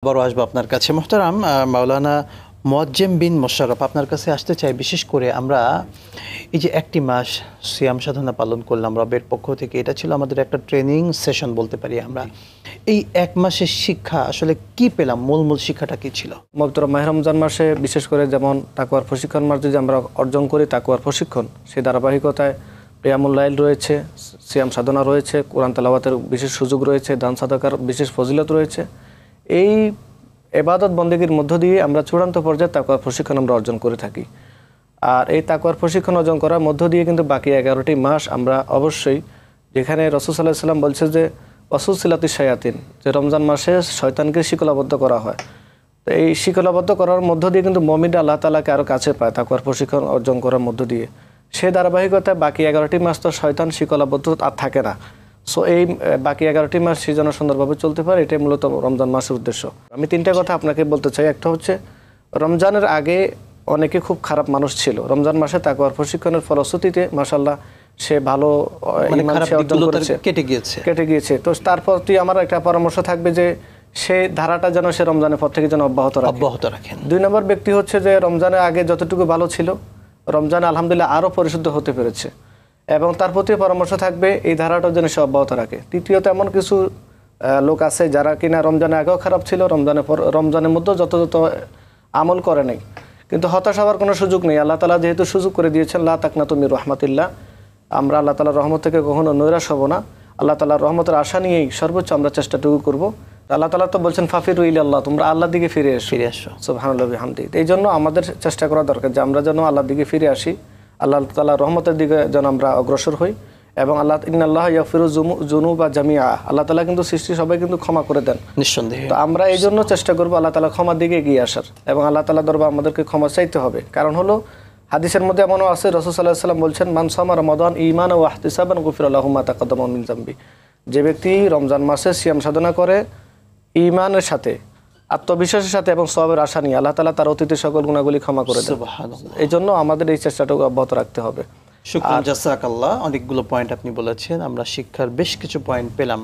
বড় আসবো আপনার কাছে মোহতারাম মাওলানা মুয়াজ্জেম বিন মোশাররফ আপনার কাছে আসতে চাই। বিশেষ করে আমরা এই যে একটি মাস সিয়াম সাধনা পালন করলাম রবের পক্ষ থেকে, এটা ছিল আমাদের একটা ট্রেনিং সেশন বলতে পারি আমরা। এই এক মাসের শিক্ষা আসলে কি পেলাম, মূল শিক্ষাটা কি ছিল? মোহতারাম মাহে রমজান মাসে বিশেষ করে যেমন তাকওয়ার প্রশিক্ষণ মাস যদি আমরা অর্জন করি, তাকওয়ার প্রশিক্ষণ, সেই ধারাবাহিকতায় কিয়ামুল লাইল রয়েছে, সিয়াম সাধনা রয়েছে, কোরআন তেলাওয়াতের বিশেষ সুযোগ রয়েছে, দান সাদাকার বিশেষ ফজিলত রয়েছে। এই ইবাদত বন্দেগীর মধ্য দিয়ে আমরা চূড়ান্ত পর্যায়ে তাকওয়ার প্রশিক্ষণ আমরা অর্জন করে থাকি। আর এই তাকওয়ার প্রশিক্ষণ অর্জন করার মধ্য দিয়ে কিন্তু বাকি 11টি মাস আমরা অবশ্যই, যেখানে রাসূল সাল্লাল্লাহু আলাইহি ওয়াসাল্লাম বলছে যে ওয়াসুসিলাতি শায়াতিন, যে রমজান মাসে শয়তানকে শিকলাবদ্ধ করা হয়। তো এই শিকলাবদ্ধ করার মধ্য দিয়ে কিন্তু মুমিনরা আল্লাহ তাআলাকে আরও কাছে পায় তাকওয়ার প্রশিক্ষণ অর্জন করার মধ্য দিয়ে। সে ধারাবাহিকতায় বাকি 11টি মাস তো শয়তান শিকলাবদ্ধ আর থাকে না। সো এই বাকি 11টি মাস সে যেন সুন্দরভাবে চলতে পারে, এটাই মূলত রমজান মাসের উদ্দেশ্য। আমি 3টা কথা আপনাকে বলতে চাই। একটা হচ্ছে, রমজানের আগে অনেকে খুব খারাপ মানুষ ছিল, রমজান মাসে তাকওয়ার প্রশিক্ষণের ফলশ্রুতিতে মাশাআল্লাহ সে ভালো ঈমান সে অর্জন করেছে, কেটে গিয়েছে। তো তার প্রতি আমার একটা পরামর্শ থাকবে যে সে ধারাটা যেন সে রমজানের পর থেকে যেন অব্যাহত রাখেন। 2 নম্বর ব্যক্তি হচ্ছে যে রমজানের আগে যতটুকু ভালো ছিল, রমজানে আলহামদুলিল্লাহ আরও পরিশুদ্ধ হতে পেরেছে, এবং তার প্রতি পরামর্শ থাকবে এই ধারাটা যেন সে অব্যাহত রাখে। তৃতীয়ত, এমন কিছু লোক আছে যারা কিনা রমজানের আগেও খারাপ ছিল, রমজানের মধ্যেও যত আমল করে নাই, কিন্তু হতাশ হওয়ার কোনো সুযোগ নেই। আল্লাহ তাআলা যেহেতু সুযোগ করে দিয়েছেন, লা তাকনাতু মির রাহমাতিল্লাহ, আমরা আল্লাহ তাআলার রহমত থেকে কখনো নৈরাশ হব না। আল্লাহ তাআলার রহমতের আশা নিয়েই সর্বোচ্চ আমরা চেষ্টাটুকু করব। আল্লাহ তাআলা তো বলছেন ফাফিরু ইলাল্লাহ, তোমরা আল্লাহর দিকে ফিরে আসো সুবহানাল্লাহি ওয়া বিহামদিহি। এই জন্য আমাদের চেষ্টা করা দরকার যে আমরা যেন আল্লাহর দিকে ফিরে আসি, আল্লাহ তাআলার রহমতের দিকে যেন আমরা অগ্রসর হই। এবং আল্লাহ ইন্নাল্লাহ ইয়াগফিরু যুনুবা জামিআ, আল্লাহ তাআলা কিন্তু সৃষ্টি সবাই কিন্তু ক্ষমা করে দেন নিঃসন্দেহে। তো আমরা এই জন্য চেষ্টা করব আল্লাহ তাআলা ক্ষমার দিকে এগিয়ে আসার, এবং আল্লাহ তাআলা দরবার আমাদেরকে ক্ষমা চাইতে হবে। কারণ হলো, হাদিসের মধ্যে এমনও আছে, রাসূল সাল্লাল্লাহু আলাইহি ওয়াসাল্লাম বলছেন, মান সামা রমাদান ঈমানান ওয়া ইহতিসাবান গুফিরা লাহু মা তাকাদ্দামা মিন যামবি। যে ব্যক্তি রমজান মাসে সিয়াম সাধনা করে ঈমানের সাথে, আত্মবিশ্বাসের সাথে এবং সওয়াবের আশা নিয়ে, আল্লাহ তাআলা তার অতীতের সকল গুনাহগুলি ক্ষমা করে দেন। সুবহানাল্লাহ। এই জন্য আমাদের এই চেষ্টাটাকে অব্যাহত রাখতে হবে। শুকরান, জাযাকাল্লাহ। অনেকগুলো পয়েন্ট আপনি বলেছেন, আমরা শিক্ষার বেশ কিছু পয়েন্ট পেলাম।